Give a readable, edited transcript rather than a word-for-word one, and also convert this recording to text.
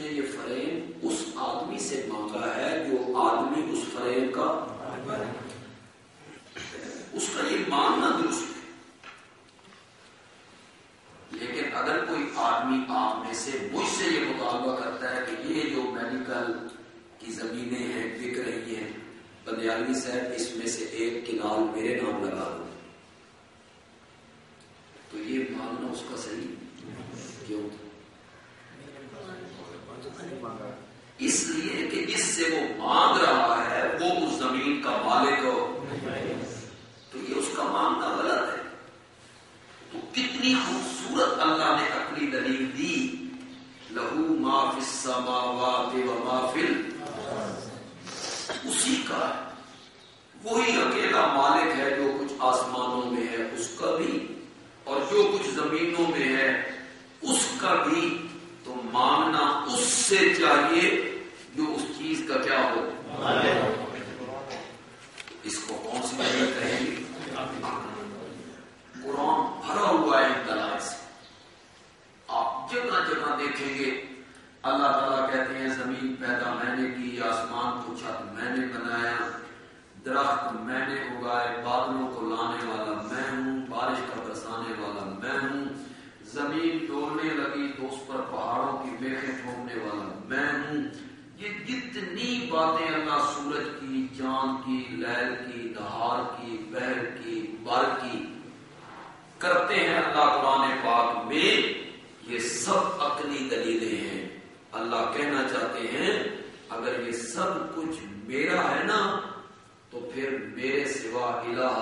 نے یہ فریم اس آدمی سے مانگا ہے جو آدمی اس فریم کا اس کا یہ ماننا درست ہے. لیکن اگر کوئی آدمی آپ میں سے مجھ سے یہ مطالبہ کرتا ہے کہ یہ جو میڈیکل کی زمینیں ہیں بک رہی ہیں، بندیالوی صاحب اس میں سے ایک کنال میرے نام لگا دو، تو یہ مانگنا اس کا صحیح کیوں؟ اس لیے کہ جس سے وہ مانگ رہا ہے وہ اس زمین کا مالک ہو، تو یہ اس کا مانگنا غلط ہے. تو کتنی خوبصورت اللہ نے عقلی دلیل دی، لہو ما فی السماوات و ما فی اسی کا ہے، وہی اکیلا مالک ہے جو کچھ آسمانوں میں ہے اس کا بھی اور جو کچھ زمینوں میں ہے اس کا بھی. تو مانگنا اس سے چاہیے جو اس چیز کا کیا ہو. اس کو کون سی دلیل کہیں گے؟ قرآن بھرا ہوا ہے دلائل سے. آپ جگہ جگہ دیکھیں گے اللہ تعالیٰ کہتے ہیں زمین پیدا میں نے کی، آسمان کو چھت میں نے بنایا، درخت میں نے اگائے، بادلوں کو لانے والا میں ہوں، بارش کا برسانے والا میں ہوں، زمین ڈولنے لگی تو اس پر پہاڑوں کی میخیں ٹھوکنے والا میں ہوں. یہ جتنی باتیں اللہ سورج کی، چاند کی، لیل کی، نہار کی، بحر کی، بر کی کرتے ہیں اللہ قرآن پاک میں، یہ سب عقلی دلیلیں ہیں. اللہ کہنا چاہتے ہیں اگر یہ سب کچھ میرا ہے نا تو پھر میرے سوا الہ